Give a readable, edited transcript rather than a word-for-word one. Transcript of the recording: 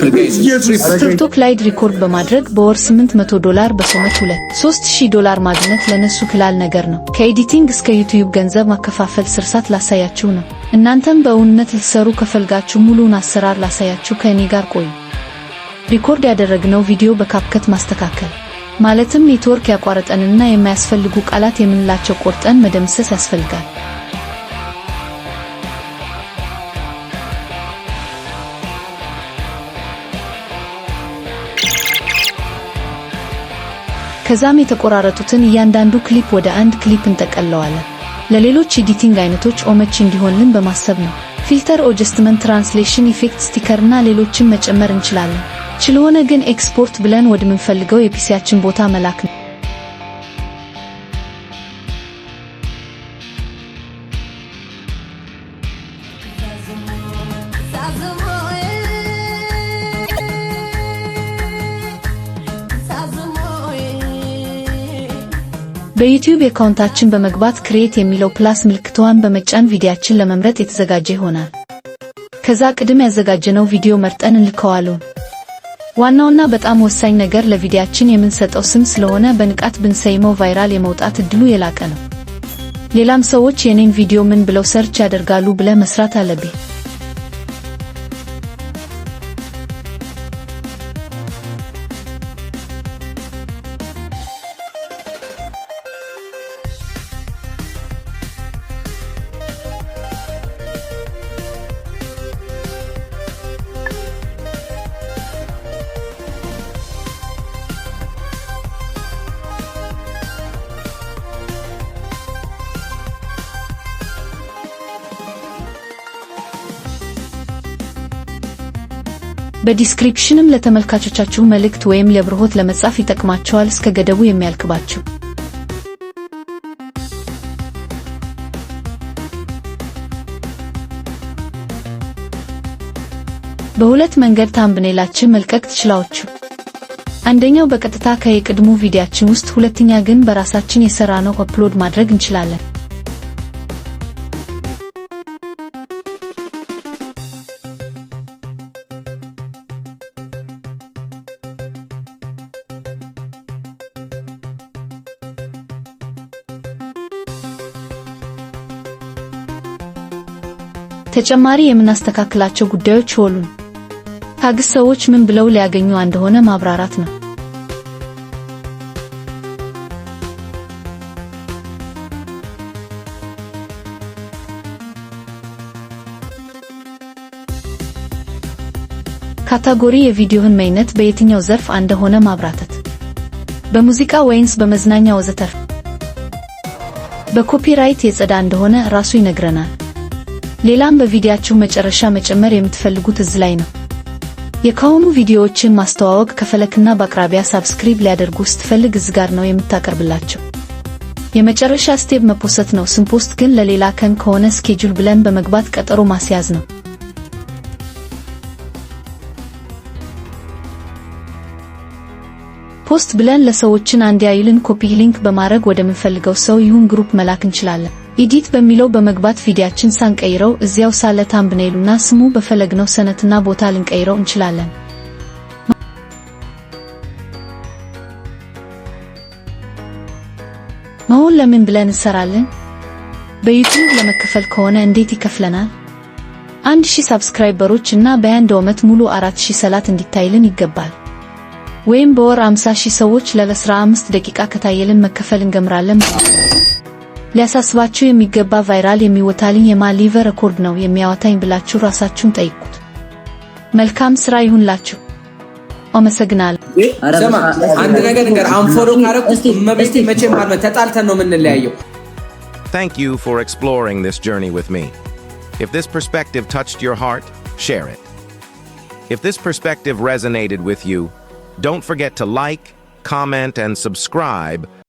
ቲክቶክ ላይ ሪኮርድ በማድረግ በወር $800 በሶመት $2,000-3,000 ማግኘት ለነሱ ክላል ነገር ነው። ከኤዲቲንግ እስከ ዩቲዩብ ገንዘብ ማከፋፈል ስርዓት ላሳያችሁ ነው። እናንተም በእውነት ልትሰሩ ከፈልጋችሁ ሙሉውን አሰራር ላሳያችሁ፣ ከእኔ ጋር ቆዩ። ሪኮርድ ያደረግነው ቪዲዮ በካፕከት ማስተካከል ማለትም ኔትወርክ ያቋረጠንና የማያስፈልጉ ቃላት የምንላቸው ቆርጠን መደምሰስ ያስፈልጋል። ከዛም የተቆራረጡትን እያንዳንዱ ክሊፕ ወደ አንድ ክሊፕ እንጠቀለዋለን። ለሌሎች ኤዲቲንግ አይነቶች ኦመች እንዲሆንልን በማሰብ ነው። ፊልተር፣ አድጀስትመንት፣ ትራንስሌሽን ኢፌክት፣ ስቲከር እና ሌሎችን መጨመር እንችላለን። ስለሆነ ግን ኤክስፖርት ብለን ወደምንፈልገው የፒሲያችን ቦታ መላክ ነው። በዩቲዩብ አካውንታችን በመግባት ክሬት የሚለው ፕላስ ምልክቷን በመጫን ቪዲዮአችን ለመምረጥ የተዘጋጀ ይሆናል። ከዛ ቅድም ያዘጋጀነው ቪዲዮ መርጠን እንልከዋለን። ዋናውና በጣም ወሳኝ ነገር ለቪዲዮአችን የምንሰጠው ስም ስለሆነ በንቃት ብንሰይመው ቫይራል የመውጣት እድሉ የላቀ ነው። ሌላም ሰዎች የኔን ቪዲዮ ምን ብለው ሰርች ያደርጋሉ ብለህ መስራት አለብህ። በዲስክሪፕሽንም ለተመልካቾቻችሁ መልእክት ወይም ለብርሆት ለመጻፍ ይጠቅማቸዋል፣ እስከ ገደቡ የሚያልቅባችሁ። በሁለት መንገድ ታምብኔላችን መልቀቅ ትችላላችሁ። አንደኛው በቀጥታ ከየቅድሙ ቪዲዮአችን ውስጥ፣ ሁለተኛ ግን በራሳችን የሰራነው አፕሎድ ማድረግ እንችላለን። ተጨማሪ የምናስተካክላቸው ጉዳዮች አሉን። ታግስ ሰዎች ምን ብለው ሊያገኙ እንደሆነ ማብራራት ነው። ካታጎሪ የቪዲዮህን አይነት በየትኛው ዘርፍ እንደሆነ ማብራራት፣ በሙዚቃ ወይንስ በመዝናኛ ወዘተርፈ። በኮፒራይት የጸዳ እንደሆነ ራሱ ይነግረናል። ሌላም በቪዲዮአችሁ መጨረሻ መጨመር የምትፈልጉት እዚህ ላይ ነው። የካሁኑ ቪዲዮዎችን ማስተዋወቅ ከፈለክና በአቅራቢያ ሳብስክራይብ ሊያደርጉ ስትፈልግ እዚህ ጋር ነው የምታቀርብላቸው። የመጨረሻ ስቴፕ መፖሰት ነው። ስንፖስት ግን ለሌላ ቀን ከሆነ ስኬጁል ብለን በመግባት ቀጠሮ ማስያዝ ነው። ፖስት ብለን ለሰዎችን እንዲያዩልን ኮፒ ሊንክ በማድረግ ወደምንፈልገው ሰው ይሁን ግሩፕ መላክ እንችላለን። ኤዲት በሚለው በመግባት ቪዲዮአችን ሳንቀይረው እዚያው ሳለ ታምብኔሉና ስሙ በፈለግነው ሰነትና ቦታ ልንቀይረው እንችላለን። መሆን ለምን ብለን እንሰራለን? በዩቲዩብ ለመከፈል ከሆነ እንዴት ይከፍለናል? 1000 ሰብስክራይበሮች እና በአንድ ዓመት ሙሉ 4000 ሰላት እንዲታይልን ይገባል። ወይም በወር 50000 ሰዎች ለ15 ደቂቃ ከታየልን መከፈል እንጀምራለን። ሊያሳስባችሁ የሚገባ ቫይራል የሚወጣልኝ የማሊቨር ሬኮርድ ነው የሚያወጣኝ ብላችሁ ራሳችሁን ጠይቁት። መልካም ስራ ይሁንላችሁ። አመሰግናለሁ። ሰማ አንድ ነገር እንገር አንፎሎ ካረኩት መብስቲ መቼም ማለት ተጣልተን ነው የምንለያየው። Thank you for exploring this journey with me. If this perspective touched your heart, share it. If this perspective resonated with you, don't forget to like, comment, and subscribe